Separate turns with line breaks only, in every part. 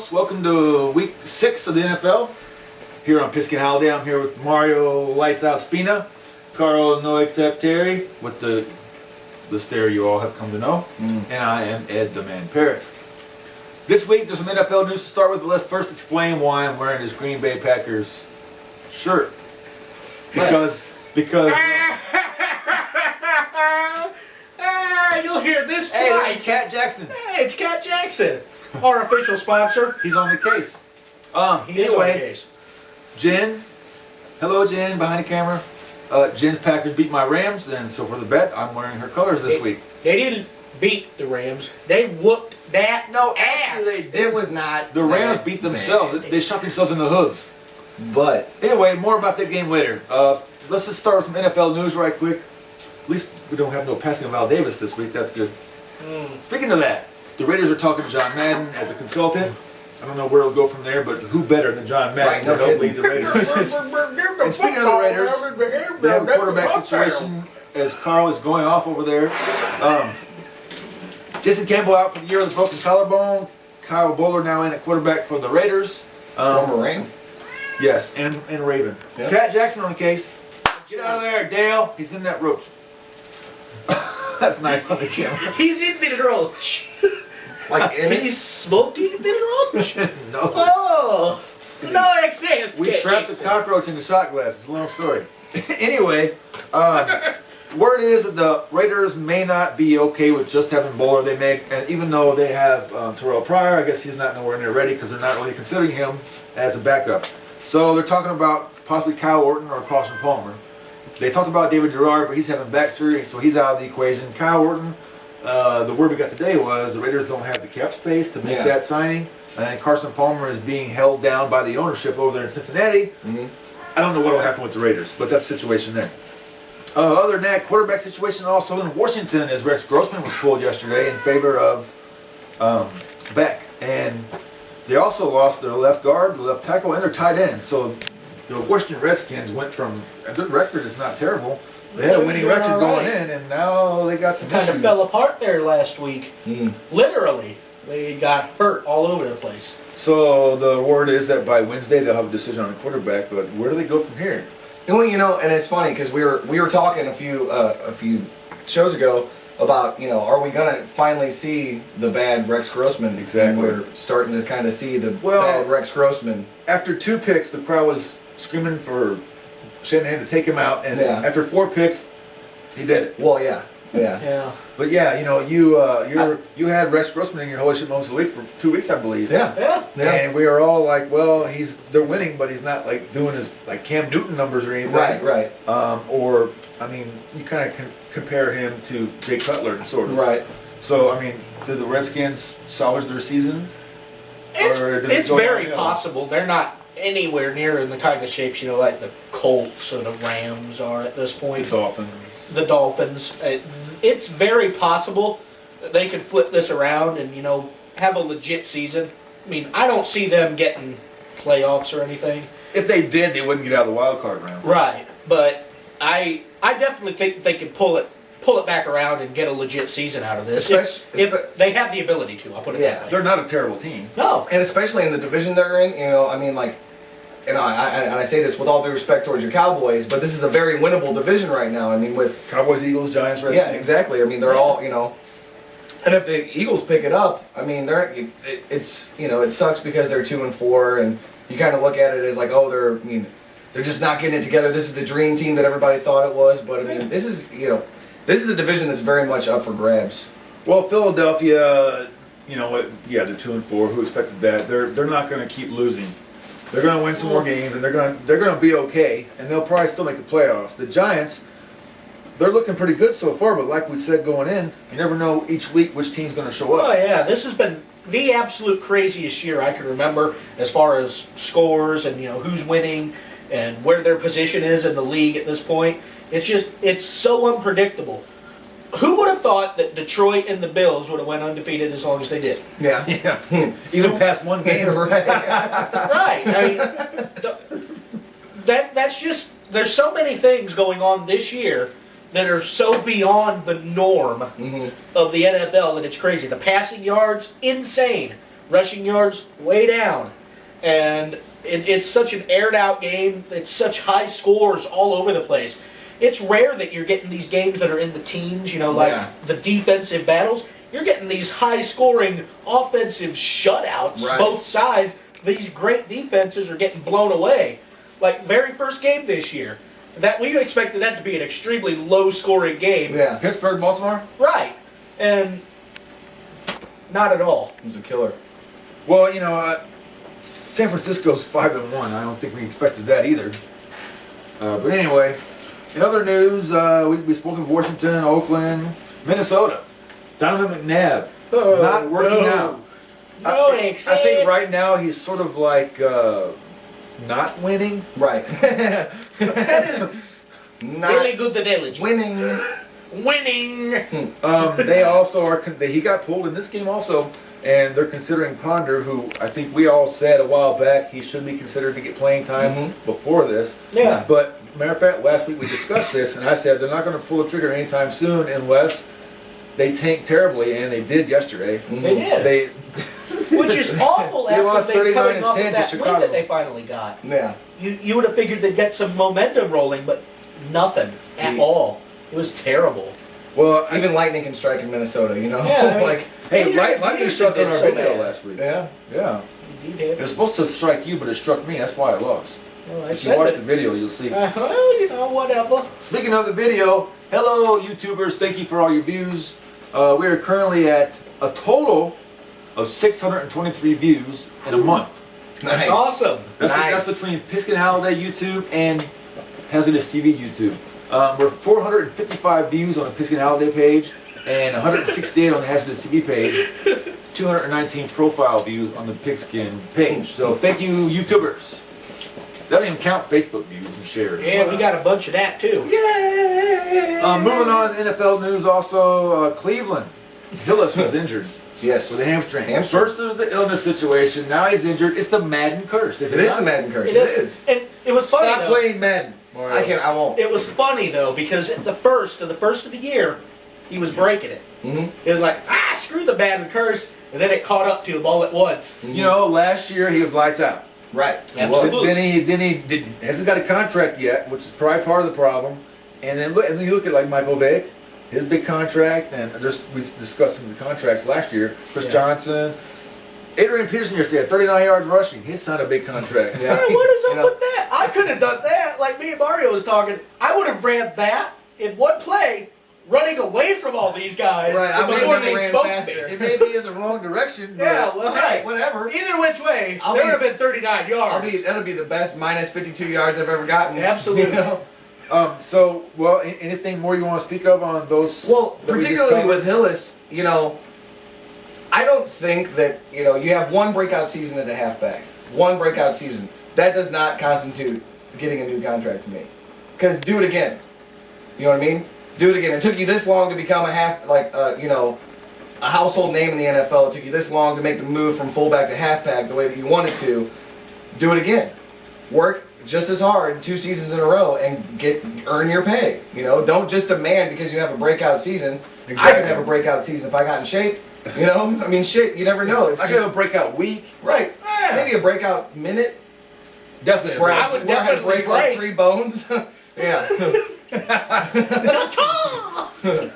folks. Welcome to week 6 of the NFL. Here on Pigskin Holiday, I'm here with Mario Lights Out Spina, Carl No Except Terry, with the stare you all have come to know, and I am Ed the Man Parrot. This week there's some NFL news to start with, but let's first explain why I'm wearing this Green Bay Packers shirt. Because
you'll hear this
hey,
twice.
it's Cat Jackson.
Hey, it's Cat Jackson, our official sponsor.
He's on the case.
He is on the
Anyway,
case.
Jen, hello Jen, behind the camera. Jen's Packers beat my Rams, and so for the bet, I'm wearing her colors this week.
They didn't beat the Rams. They whooped that ass.
It was not.
The Rams beat themselves. They shot themselves in the hooves.
But
anyway, more about that game later. Let's just start with some NFL news right quick. At least we don't have no passing of Al Davis this week. That's good. Speaking of that, the Raiders are talking to John Madden as a consultant. I don't know where it'll go from there, but who better than John Madden to help lead the Raiders? And speaking of the Raiders, they have a quarterback situation as Carl is going off over there. Jason Campbell out for the year with a broken collarbone. Kyle Bowler now in at quarterback for the Raiders.
former Ram.
Yes, and Raven.
Yep.
Cat Jackson on the case. Get out of there, Dale. He's in that roach. That's nice on the camera.
He's in the roach.
Like in
He's smoking the roach.
No.
Oh, no extent.
We trapped the cockroach in the shot glass. It's a long story. Anyway, word is that the Raiders may not be okay with just having Bowler. They may, and even though they have Terrell Pryor, I guess he's not nowhere near ready because they're not really considering him as a backup. So they're talking about possibly Kyle Orton or Carson Palmer. They talked about David Gerard, but he's having back surgery, so he's out of the equation. Kyle Orton, the word we got today was the Raiders don't have the cap space to make that signing. And Carson Palmer is being held down by the ownership over there in Cincinnati. I don't know what will happen with the Raiders, but that's the situation there. Other than that, quarterback situation also in Washington as Rex Grossman was pulled yesterday in favor of Beck. And they also lost their left guard, the left tackle, and their tight end. So the Washington Redskins went from, and their record is not terrible. They had a winning record going in, and now they got some
Kind
issues.
of fell apart there last week. Literally, they got hurt all over the place.
So the word is that by Wednesday they'll have a decision on a quarterback, but where do they go from here?
Well, you know, and it's funny because we were talking a few shows ago about, you know, are we gonna finally see the bad Rex Grossman?
Exactly.
And we're starting to kind of see the
Well,
bad Rex Grossman.
After 2 picks, the crowd was screaming for Shanahan to take him out, and after 4 picks, he did it.
Well, yeah.
But yeah, you know, you had Rex Grossman in your Holy Shit Moments of the Week for 2 weeks, I believe.
Yeah.
And we are all like, well, they're winning, but he's not like doing his like Cam Newton numbers or anything.
Right.
Or I mean, you kind of compare him to Jay Cutler, sort of.
Right.
So I mean, did the Redskins salvage their season?
It's very possible. They're not anywhere near in the kind of shapes, you know, like the Colts or the Rams are at this point. The Dolphins. It's very possible that they could flip this around and, you know, have a legit season. I mean, I don't see them getting playoffs or anything.
If they did, they wouldn't get out of the wild card round.
Right, but I definitely think they could pull it back around and get a legit season out of this. If they have the ability to, I'll put it that way.
They're not a terrible team.
No.
And especially in the division they're in, you know, I mean, like, you know, I say this with all due respect towards your Cowboys, but this is a very winnable division right now. I mean, with
Cowboys, Eagles, Giants, Redskins.
Yeah, exactly. I mean, they're all, you know, and if the Eagles pick it up, I mean, it's you know, it sucks because they're 2-4, and you kind of look at it as like, oh, they're just not getting it together. This is the dream team that everybody thought it was, but I mean, this is, you know, this is a division that's very much up for grabs.
Well, Philadelphia, you know what? Yeah, they're 2-4. Who expected that? They're not going to keep losing. They're going to win some more games, and they're going to be okay, and they'll probably still make the playoffs. The Giants, they're looking pretty good so far, but like we said going in, you never know each week which team's going to show up.
Oh yeah, this has been the absolute craziest year I can remember as far as scores and, you know, who's winning and where their position is in the league at this point. It's so unpredictable. Who would have thought that Detroit and the Bills would have went undefeated as long as they did?
Yeah. Even past one game.
Right.
Right. I mean, that's just, there's so many things going on this year that are so beyond the norm of the NFL that it's crazy. The passing yards, insane. rushing yards way down, and it's such an aired out game. It's such high scores all over the place. It's rare that you're getting these games that are in the teens, like the defensive battles. You're getting these high scoring offensive shutouts, both sides. These great defenses are getting blown away. Like very first game this year, that we expected that to be an extremely low scoring game.
Yeah.
Pittsburgh, Baltimore?
Right. And not at all.
It was a killer.
Well, San Francisco's 5-1. I don't think we expected that either. But anyway, in other news, we spoke of Washington, Oakland, Minnesota. Donovan McNabb not working out. I think right now he's sort of like not winning.
Right.
That is
Not
really good analogy.
winning.
They also are. He got pulled in this game also, and they're considering Ponder, who I think we all said a while back he should be considered to get playing time before this.
Yeah.
But matter of fact, last week we discussed this, and I said they're not going to pull the trigger anytime soon unless they tank terribly, and they did yesterday.
They did. Which is awful
They lost
after they
39
coming off
to
of that
10 to
win
Chicago.
that they finally got.
Yeah.
You would have figured they'd get some momentum rolling, but nothing at all. It was terrible.
Well,
Even lightning can strike in Minnesota,
Yeah, I mean,
like,
hey, lightning struck on our
so
video
bad.
last week.
yeah.
Yeah.
Indeed,
It was supposed to strike you, but it struck me. That's why I lost.
well, I
If you
said
watch
it.
the video, you'll see.
Well, whatever.
Speaking of the video, hello YouTubers, thank you for all your views. We are currently at a total of 623 views in a month.
That's
Nice.
awesome.
That's between Pigskin Holiday YouTube and Hazardous TV YouTube. We're 455 views on the Pigskin Holiday page and 168 on the Hazardous TV page. 219 profile views on the Pigskin page. So thank you YouTubers. That doesn't even count Facebook views and shares.
Yeah, we got a bunch of that too.
Moving on to NFL news also, Cleveland. Hillis was injured
Yes.
with a hamstring.
Hamstring.
First there's the illness situation, now he's injured. It's the Madden Curse.
It is the Madden Curse. It is.
And it was funny
Stop
though.
playing Madden.
I won't.
It was funny though because at the first of the year, he was breaking it. It was like screw the Madden Curse, and then it caught up to him all at once.
You know, last year he was lights out.
Right.
Absolutely.
Then he hasn't got a contract yet, which is probably part of the problem. And then you look at like Michael Vick, his big contract, and we discussed some of the contracts last year. Chris Johnson, Adrian Peterson yesterday had 39 yards rushing. He signed a big contract.
Yeah.
Hey, what is up with that? I could have done that. Like me and Mario was talking, I would have ran that in one play, running away from all these guys
Right, I
before
would've
they
ran
smoked
faster.
me.
It may be in the wrong direction. But
Yeah, well,
Right,
hey,
whatever.
either which way,
I'll
there
be-
would have been 39 yards.
That'll be the best minus 52 yards I've ever gotten.
Absolutely.
You know?
Anything more you want to speak of on those?
Well,
that we just
particularly
covered?
with Hillis, I don't think that, you have one breakout season as a halfback. One breakout season. That does not constitute getting a new contract to me. Because do it again. You know what I mean? Do it again. It took you this long to become a household name in the NFL. It took you this long to make the move from fullback to halfback the way that you wanted to. Do it again. Work just as hard 2 seasons in a row and earn your pay. Don't just demand because you have a breakout season. I
Exactly.
could have a breakout season if I got in shape. Shit, you never know. It's
I could have a breakout week.
right. Maybe a breakout minute
Definitely.
where
I would
where I
definitely
break like
break.
3 bones. Yeah.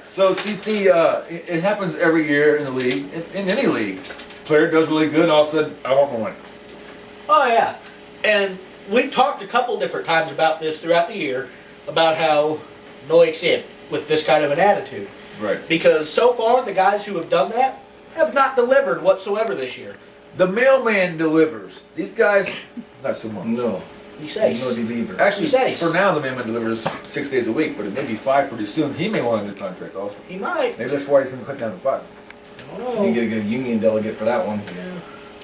So CT, it happens every year in the league, in any league. Player does really good, all of a sudden, I want more money.
Oh yeah, and we talked a couple different times about this throughout the year, about how no it with this kind of an attitude.
Right.
Because so far, the guys who have done that have not delivered whatsoever this year.
The mailman delivers. These guys, not so much.
No.
He says.
No believer.
Actually,
He says.
for now, the mailman delivers 6 days a week, but it may be 5 pretty soon. He may want a new contract also.
He might.
Maybe that's why he's going to cut down to 5.
Oh.
You get a good union delegate for that one.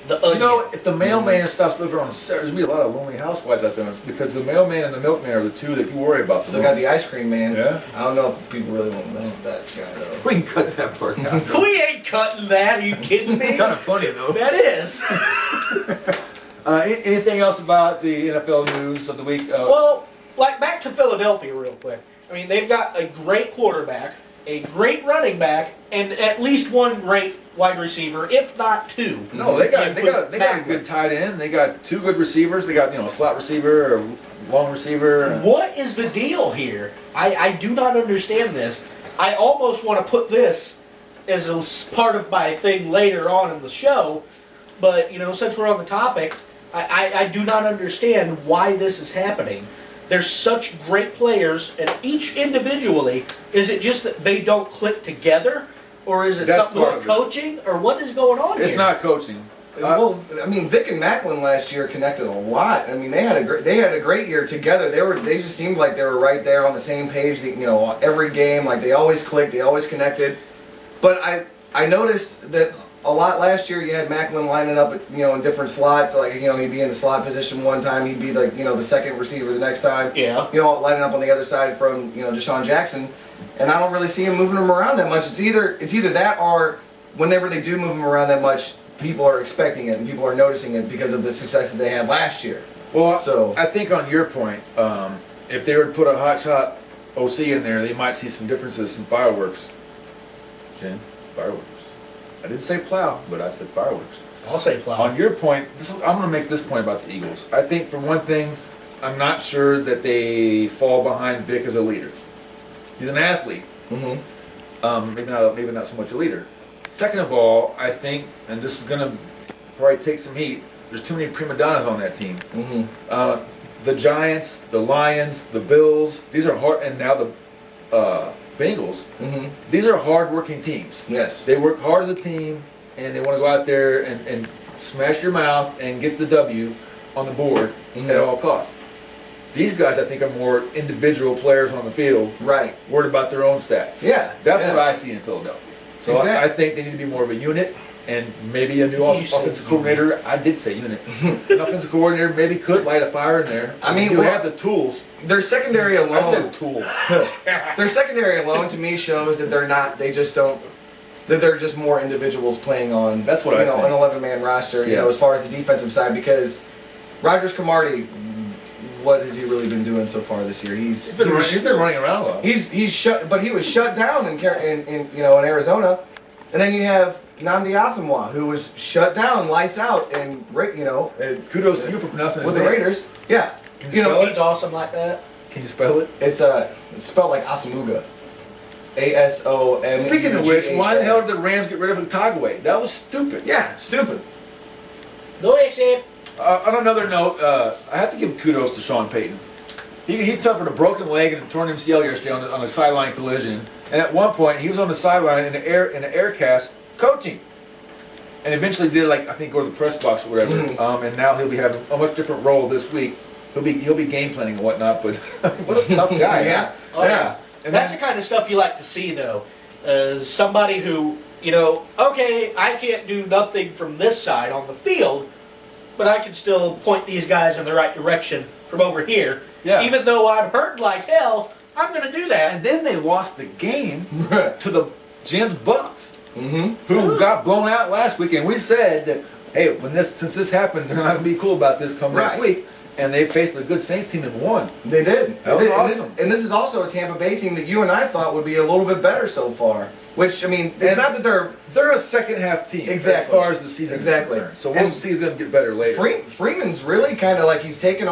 The
You know,
onion.
if the mailman stops delivering on Saturday, there's going to be a lot of lonely housewives out there because the mailman and the milkman are the two that you worry about.
Still got the ice cream man.
Yeah.
I don't know if people really want to mess with that guy though.
We can cut that part out.
We ain't cutting that. Are you kidding me?
Kind of funny though.
That is.
Anything else about the NFL news of the week?
Well, like back to Philadelphia real quick. I mean, they've got a great quarterback a great running back and at least one great wide receiver, if not two.
No, they got a good tight end. They got 2 good receivers. They got a slot receiver or long receiver.
What is the deal here? I do not understand this. I almost want to put this as a part of my thing later on in the show, but since we're on the topic, I do not understand why this is happening. They're such great players, and each individually, is it just that they don't click together? Or is it something with coaching? Or what is going on here?
It's not coaching.
Well, I mean, Vic and Macklin last year connected a lot. I mean, they had a great year together. They just seemed like they were right there on the same page. Every game, like they always clicked, they always connected. But I noticed that a lot last year. You had Macklin lining up, in different slots. Like he'd be in the slot position one time. He'd be like the second receiver the next time.
Yeah.
Lining up on the other side from Deshaun Jackson. And I don't really see him moving him around that much. It's either that, or whenever they do move him around that much, people are expecting it and people are noticing it because of the success that they had last year.
Well,
so
I think on your point, if they were to put a hotshot OC in there, they might see some differences, some fireworks. Jen, fireworks. I didn't say plow, but I said fireworks.
I'll say plow.
On your point, I'm going to make this point about the Eagles. I think for one thing, I'm not sure that they fall behind Vic as a leader. He's an athlete.
Mm-hmm.
Maybe not so much a leader. Second of all, I think, and this is going to probably take some heat, there's too many prima donnas on that team.
Mm-hmm.
The Giants, the Lions, the Bills, these are hard, and now the Bengals.
Mm-hmm.
These are hard-working teams.
Yes.
They work hard as a team, and they want to go out there and smash your mouth and get the W on the board at all costs. These guys, I think, are more individual players on the field,
Right.
worried about their own stats.
Yeah.
That's what I see in Philadelphia. So
Exactly.
I think they need to be more of a unit, and maybe a new offensive coordinator. I did say unit. An offensive coordinator maybe could light a fire in there.
I mean,
you have the tools.
Their secondary alone.
I said tool.
Their secondary alone to me shows that they're not. They just don't. That they're just more individuals playing on.
That's what I think.
An 11-man roster.
Yeah.
As far as the defensive side, because Rogers Cromartie, what has he really been doing so far this year?
He's been running around a lot.
He's shut, but he was shut down in Arizona, and then you have Nnamdi Asomugha, who was shut down, lights out, and
kudos to you for pronouncing his
with
name.
the Raiders. Yeah,
he's awesome like that.
Can you spell it?
it's spelled like Asomugha, ASOMUGHA.
Speaking of which, why the hell did the Rams get rid of Ntagwe? That was stupid.
Yeah, stupid.
No except.
On another note, I have to give kudos to Sean Payton. He suffered a broken leg and a torn MCL yesterday on a sideline collision. And at one point, he was on the sideline in an air cast coaching. And eventually did, I think, go to the press box or whatever. And now he'll be having a much different role this week. He'll be game planning and whatnot. But what a tough guy.
Yeah.
Oh, yeah. And that's the kind of stuff you like to see, though. Somebody who, okay, I can't do nothing from this side on the field, but I can still point these guys in the right direction from over here.
Yeah.
Even though I'm hurt like hell, I'm going to do that.
And then they lost the game to the Jens Bucks,
Mm-hmm.
who got blown out last week. And we said that, hey, since this happened, they're not going to be cool about this come next week. And they faced a good Saints team and won.
They did.
That was awesome.
And this is also a Tampa Bay team that you and I thought would be a little bit better so far. Which, I mean, it's not that
they're a second half team as far as the season is concerned. So we'll see them get better later.
Freeman's really kind of like he's taken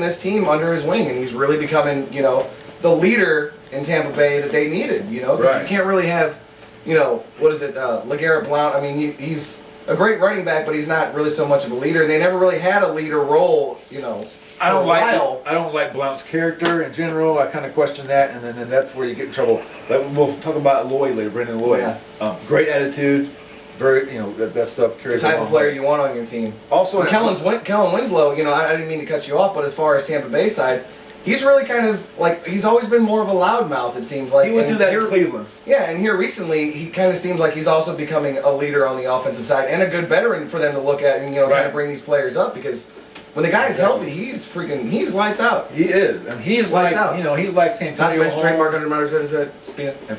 this team under his wing, and he's really becoming, the leader in Tampa Bay that they needed, because you can't really have, LeGarrette Blount. I mean, he's a great running back, but he's not really so much of a leader. They never really had a leader role,
I don't like Blount's character in general. I kind of question that, and then that's where you get in trouble. We'll talk about Lloyd later, Brendan Lloyd.
Yeah.
Great attitude, very that stuff carries.
The type of player you want on your team.
Also,
Kellen Winslow. I didn't mean to cut you off, but as far as Tampa Bay side, he's really kind of he's always been more of a loudmouth. It seems like
he went through that in Cleveland.
Yeah, and here recently, he kind of seems like he's also becoming a leader on the offensive side and a good veteran for them to look at and kind of bring these players up because. when the guy's healthy, he's lights out.
He is, and he's lights like, out. you know, he's like
Not to
Santonio
mention trademark
Holmes
under
and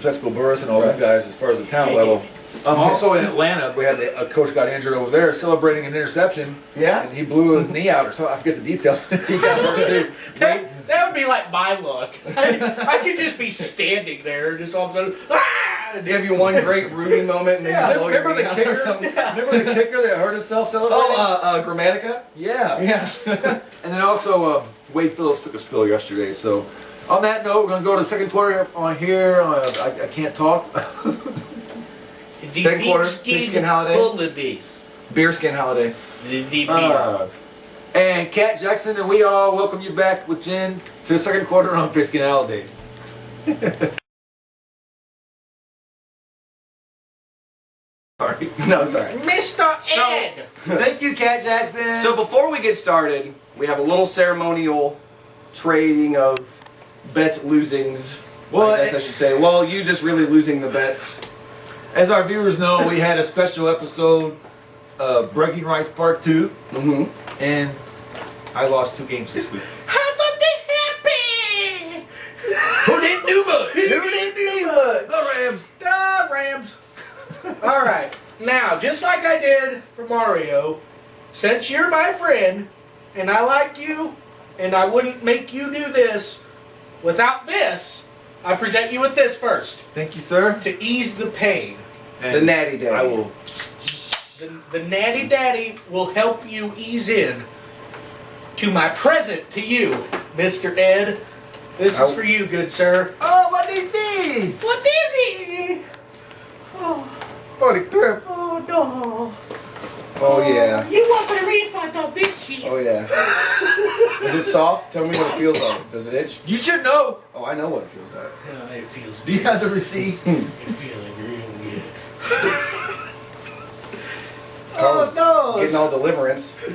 Plexico Burris and all them guys as far as the talent level. Also in Atlanta, we had a coach got injured over there celebrating an interception.
Yeah.
And he blew his knee out or something. I forget the details. He got hurt too.
That would be like my luck. I could just be standing there, just all of a sudden, ah!
Give you one great Rudy moment, and then you blow your
Remember
knee
the
out
kicker?
or something.
Remember the kicker that hurt himself celebrating?
Oh, Grammatica?
Yeah.
Yeah.
And then also, Wade Phillips took a spill yesterday. So, on that note, we're going to go to the second quarter on here. I can't talk.
Second quarter, Pigskin Holiday.
Bullets.
Beerskin Holiday.
The beer.
And Cat Jackson and we all welcome you back with Jen to the second quarter on Pigskin Holiday. Sorry.
No, sorry.
Mr. Ed!
Thank you, Cat Jackson.
So before we get started, we have a little ceremonial trading of bet losings. Well, I guess I should say. Well, you just really losing the bets.
As our viewers know, we had a special episode, Breaking Rights Part 2.
Mm-hmm.
And I lost 2 games this week.
How's that happy?
Who didn't do much?
Who didn't do much?
The Rams.
The Rams. All right. Now, just like I did for Mario, since you're my friend, and I like you, and I wouldn't make you do this without this, I present you with this first
Thank you, sir.
to ease the pain.
And
The Natty Daddy.
I will.
The Natty Daddy will help you ease in to my present to you, Mr. Ed. This is for you, good sir.
Oh, what is this?
What is it? Oh,
Holy crap.
oh no.
Oh yeah.
You want a refund on this shit?
Oh yeah. Is it soft? Tell me what it feels like. Does it itch?
You should know.
Oh, I know what it feels like.
Yeah, it feels
Do you have the receipt?
It feels real good.
Carl's
Oh no!
Getting all deliverance.
You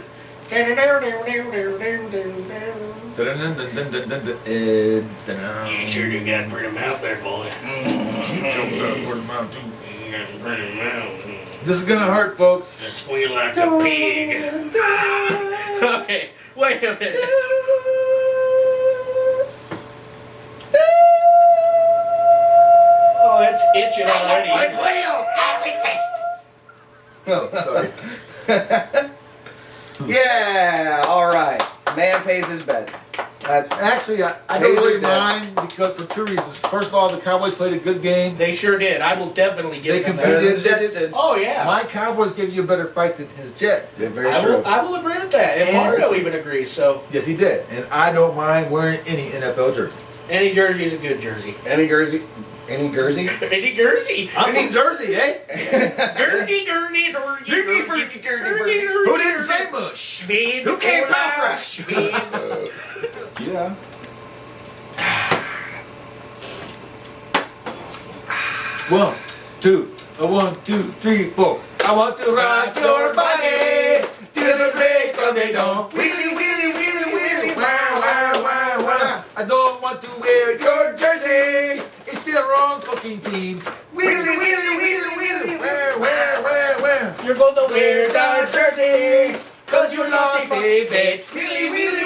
sure do got to put him out there, boy.
This is gonna hurt, folks.
Just squeal like a pig. Okay, wait a minute. Oh, it's itching already.
Oh, sorry. Yeah, alright. Man pays his bets. That's
Actually, I don't
Hayes
really
is dead.
mind because for 2 reasons. First of all, the Cowboys played a good game.
They sure did. I will definitely give
They
them
competed.
that.
the Jets did.
Oh yeah.
My Cowboys gave you a better fight than his Jets.
They're very
I
true.
will agree with that. And
And-
Mario even agrees. So
Yes, he did. And I don't mind wearing any NFL jersey.
any jersey is a good jersey.
Any Jersey? Any Jersey?
Any jersey.
I'm from Jersey, eh?
Gurdy.
Who
didn't say much?
Schweden.
Who can't talk right?
Schweden.
Yeah. One, two, 1, 2, 3, 4. I want to rock your body till the break of the dawn. Willy, willy, willy, willy, wow, wow, wow, wow. I don't want to wear your jersey. It's the wrong fucking team. Willy, willy, willy, willy, where?
You're going to wear
Wear
the
the jersey, cause you lost my bet. Willy, willy,